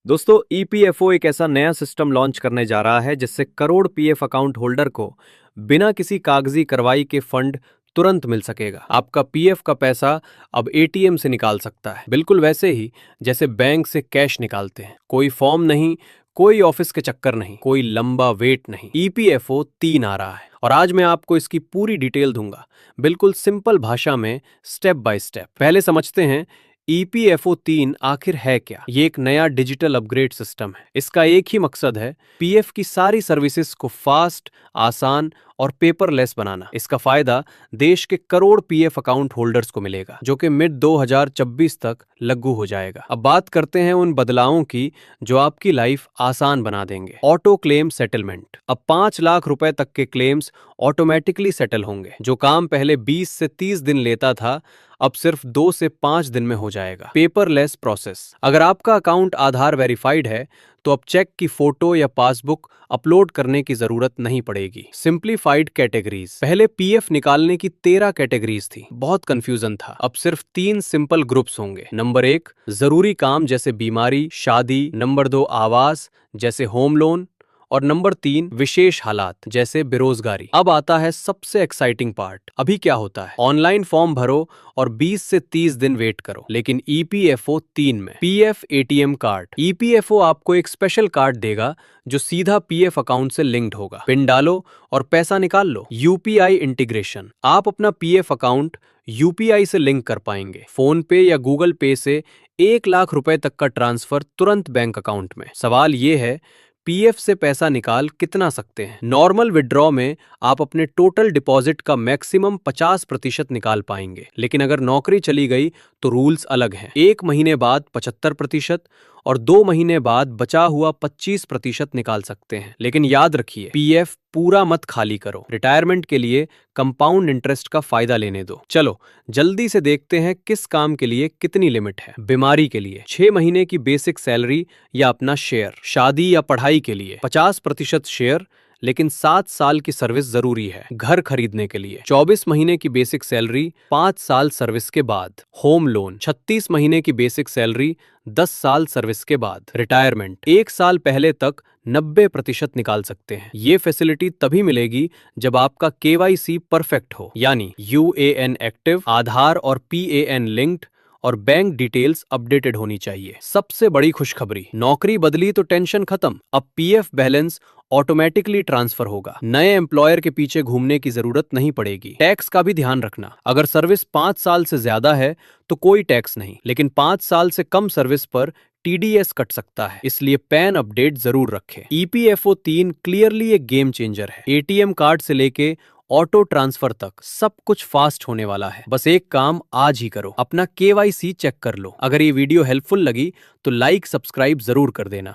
दोस्तों ईपीएफओ एक ऐसा नया सिस्टम लॉन्च करने जा रहा है जिससे करोड़ पीएफ अकाउंट होल्डर को बिना किसी कागजी कार्रवाई के फंड तुरंत मिल सकेगा। आपका पीएफ का पैसा अब एटीएम से निकाल सकता है, बिल्कुल वैसे ही जैसे बैंक से कैश निकालते हैं। कोई फॉर्म नहीं, कोई ऑफिस के चक्कर नहीं, कोई लंबा वेट नहीं। ईपीएफओ 3 आ रहा है और आज मैं आपको इसकी पूरी डिटेल दूंगा, बिल्कुल सिंपल भाषा में, स्टेप बाय स्टेप। पहले समझते हैं ईपीएफओ 3 आखिर है क्या। ये एक नया डिजिटल अपग्रेड सिस्टम है। इसका एक ही मकसद है, पीएफ की सारी सर्विसेज को फास्ट, आसान और पेपरलेस बनाना। इसका फायदा देश के करोड़ पीएफ अकाउंट होल्डर्स को मिलेगा, जो कि मिड 2026 तक लागू हो जाएगा। अब बात करते हैं उन बदलावों की जो आपकी लाइफ आसान बना देंगे। Auto claim settlement. अब 5 लाख रुपए तक के क्लेम्स ऑटोमेटिकली सेटल होंगे। जो काम पहले 20 से 30 दिन लेता था, अब सिर्फ 2 से 5 दिन में हो जाएगा। Paperless process. अगर आपका अकाउंट आधार वेरीफाइड है तो अब चेक की फोटो या पासबुक अपलोड करने की जरूरत नहीं पड़ेगी। Simplified categories. पहले पीएफ निकालने की 13 कैटेगरीज थी, बहुत कंफ्यूजन था। अब सिर्फ 3 सिंपल ग्रुप्स होंगे। नंबर 1 जरूरी काम जैसे बीमारी, शादी। नंबर 2 आवास जैसे होम लोन। और नंबर 3 विशेष हालात जैसे बेरोजगारी। अब आता है सबसे एक्साइटिंग पार्ट। अभी क्या होता है, ऑनलाइन फॉर्म भरो और 20 से 30 दिन वेट करो। लेकिन ईपीएफओ 3 में पीएफ एटीएम कार्ड। ईपीएफओ आपको एक स्पेशल कार्ड देगा जो सीधा पीएफ अकाउंट से लिंक्ड होगा। पिन डालो और पैसा निकाल लो। UPI integration. आप अपना पीएफ अकाउंट यूपीआई से लिंक कर पाएंगे। फोन पे या गूगल पे से 1 लाख रुपए तक का ट्रांसफर तुरंत बैंक अकाउंट में। सवाल ये है, पीएफ से पैसा निकाल कितना सकते हैं। नॉर्मल विड्रॉ में आप अपने टोटल डिपॉजिट का मैक्सिमम 50% निकाल पाएंगे। लेकिन अगर नौकरी चली गई तो रूल्स अलग हैं। 1 महीने बाद 75% और 2 महीने बाद बचा हुआ 25% निकाल सकते हैं। लेकिन याद रखिए, पीएफ पूरा मत खाली करो। रिटायरमेंट के लिए कंपाउंड इंटरेस्ट का फायदा लेने दो। चलो जल्दी से देखते हैं किस काम के लिए कितनी लिमिट है। बीमारी के लिए 6 महीने की बेसिक सैलरी या अपना शेयर। शादी या पढ़ाई के लिए 50% शेयर, लेकिन 7 साल की सर्विस जरूरी है। घर खरीदने के लिए 24 महीने की बेसिक सैलरी 5 साल सर्विस के बाद। होम लोन 36 महीने की बेसिक सैलरी 10 साल सर्विस के बाद। रिटायरमेंट 1 साल पहले तक 90% निकाल सकते हैं। ये फैसिलिटी तभी मिलेगी जब आपका केवाईसी परफेक्ट हो, यानी यूएएन एक्टिव, आधार और पीएएन लिंक्ड और बैंक डिटेल्स अपडेटेड होनी चाहिए। सबसे बड़ी खुशखबरी, नौकरी बदली तो टेंशन खत्म। अब पीएफ बैलेंस ऑटोमेटिकली ट्रांसफर होगा। नए एम्प्लॉयर के पीछे घूमने की जरूरत नहीं पड़ेगी। टैक्स का भी ध्यान रखना, अगर सर्विस 5 साल से ज्यादा है तो कोई टैक्स नहीं, लेकिन 5 साल से कम सर्विस पर टीडीएस कट सकता है। इसलिए पैन अपडेट जरूर रखें। ईपीएफओ 3 क्लियरली एक गेम चेंजर है। एटीएम कार्ड से लेके ऑटो ट्रांसफर तक सब कुछ फास्ट होने वाला है। बस एक काम आज ही करो, अपना केवाईसी चेक कर लो। अगर ये वीडियो हेल्पफुल लगी तो लाइक, सब्सक्राइब जरूर कर देना।